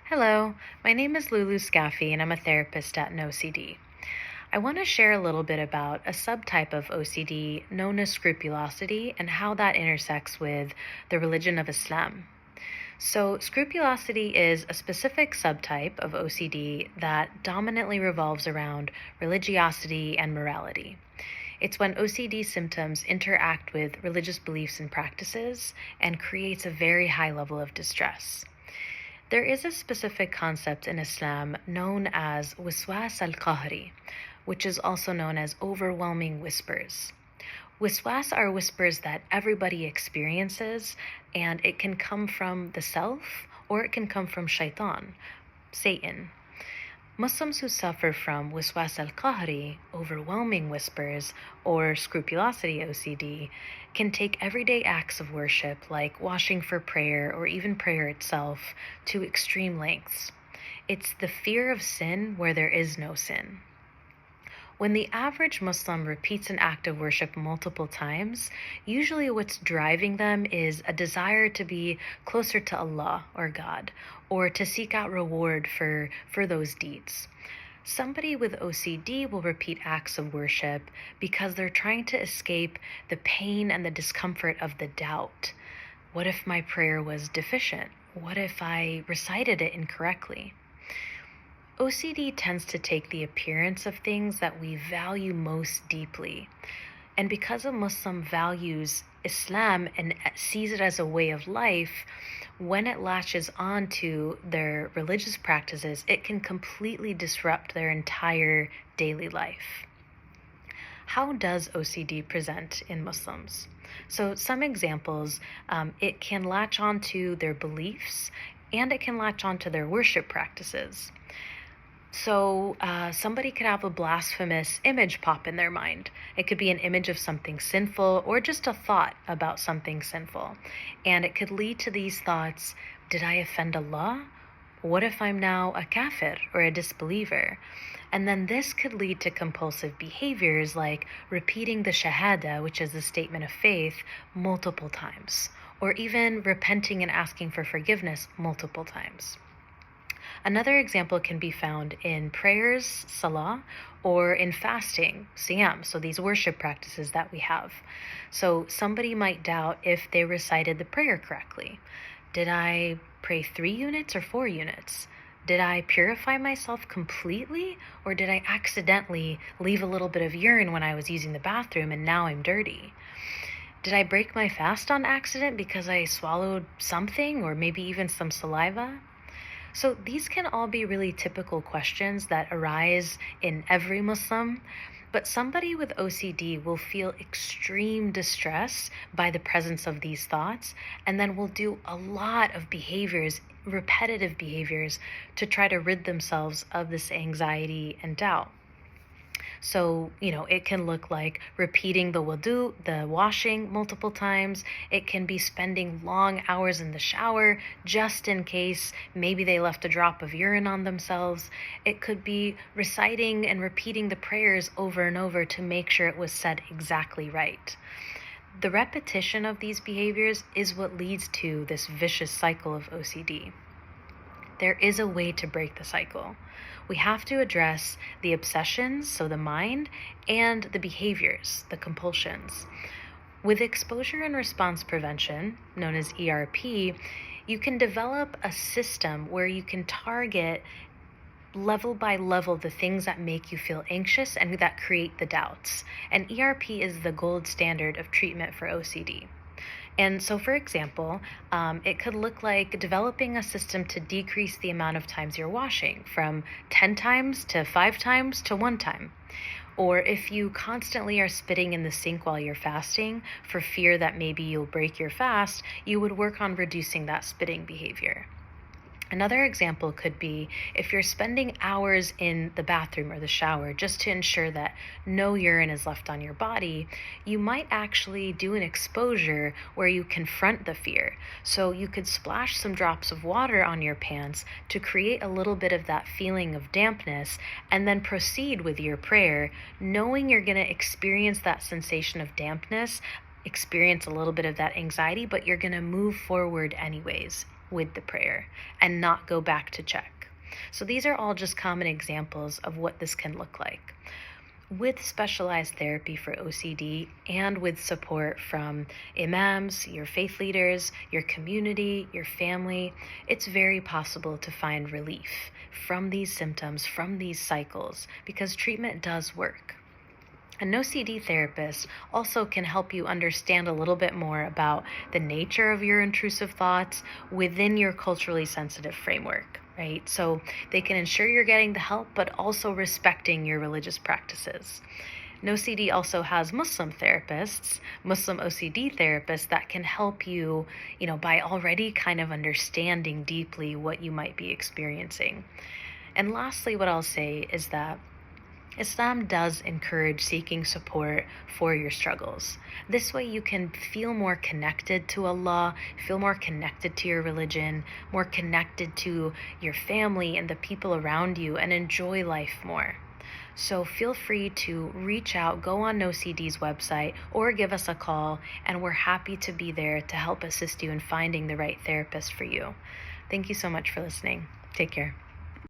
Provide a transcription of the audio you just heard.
Hello, my name is Lulu Skafi and I'm a therapist at NOCD. I want to share a little bit about a subtype of OCD known as scrupulosity and how that intersects with the religion of Islam. So, scrupulosity is a specific subtype of OCD that dominantly revolves around religiosity and morality. It's when OCD symptoms interact with religious beliefs and practices and creates a very high level of distress. There is a specific concept in Islam known as waswas al-qahri, which is also known as overwhelming whispers. Waswas are whispers that everybody experiences, and it can come from the self or it can come from shaitan, Satan. Muslims who suffer from waswas al-qahri, overwhelming whispers, or scrupulosity OCD, can take everyday acts of worship like washing for prayer or even prayer itself to extreme lengths. It's the fear of sin where there is no sin. When the average Muslim repeats an act of worship multiple times, usually what's driving them is a desire to be closer to Allah or God, or to seek out reward for those deeds. Somebody with OCD will repeat acts of worship because they're trying to escape the pain and the discomfort of the doubt. What if my prayer was deficient? What if I recited it incorrectly? OCD tends to take the appearance of things that we value most deeply. And because a Muslim values Islam and sees it as a way of life, when it latches onto their religious practices, it can completely disrupt their entire daily life. How does OCD present in Muslims? So some examples, it can latch onto their beliefs and it can latch onto their worship practices. So somebody could have a blasphemous image pop in their mind. It could be an image of something sinful or just a thought about something sinful. And it could lead to these thoughts: did I offend Allah? What if I'm now a kafir or a disbeliever? And then this could lead to compulsive behaviors like repeating the shahada, which is the statement of faith, multiple times, or even repenting and asking for forgiveness multiple times. Another example can be found in prayers, salah, or in fasting, siyam, so these worship practices that we have. So somebody might doubt if they recited the prayer correctly. Did I pray 3 units or 4 units? Did I purify myself completely, or did I accidentally leave a little bit of urine when I was using the bathroom and now I'm dirty? Did I break my fast on accident because I swallowed something or maybe even some saliva? So these can all be really typical questions that arise in every Muslim, but somebody with OCD will feel extreme distress by the presence of these thoughts, and then will do a lot of behaviors, repetitive behaviors, to try to rid themselves of this anxiety and doubt. So, it can look like repeating the wudu, the washing multiple times. It can be spending long hours in the shower just in case maybe they left a drop of urine on themselves. It could be reciting and repeating the prayers over and over to make sure it was said exactly right. The repetition of these behaviors is what leads to this vicious cycle of OCD. There is a way to break the cycle. We have to address the obsessions, so the mind, and the behaviors, the compulsions. With exposure and response prevention, known as ERP, you can develop a system where you can target level by level the things that make you feel anxious and that create the doubts. And ERP is the gold standard of treatment for OCD. And so, for example, it could look like developing a system to decrease the amount of times you're washing from 10 times to 5 times to 1 time. Or if you constantly are spitting in the sink while you're fasting for fear that maybe you'll break your fast, you would work on reducing that spitting behavior. Another example could be if you're spending hours in the bathroom or the shower just to ensure that no urine is left on your body, you might actually do an exposure where you confront the fear. So you could splash some drops of water on your pants to create a little bit of that feeling of dampness, and then proceed with your prayer, knowing you're going to experience that sensation of dampness, experience a little bit of that anxiety, but you're going to move forward anyways. with the prayer and not go back to check. So these are all just common examples of what this can look like. With specialized therapy for OCD and with support from imams, your faith leaders, your community, your family, it's very possible to find relief from these symptoms, from these cycles, because treatment does work. A NOCD therapist also can help you understand a little bit more about the nature of your intrusive thoughts within your culturally sensitive framework, right? So they can ensure you're getting the help, but also respecting your religious practices. NOCD also has Muslim therapists, Muslim OCD therapists that can help you, by already kind of understanding deeply what you might be experiencing. And lastly, what I'll say is that Islam does encourage seeking support for your struggles. This way you can feel more connected to Allah, feel more connected to your religion, more connected to your family and the people around you, and enjoy life more. So feel free to reach out, go on NOCD's website, or give us a call, and we're happy to be there to help assist you in finding the right therapist for you. Thank you so much for listening. Take care.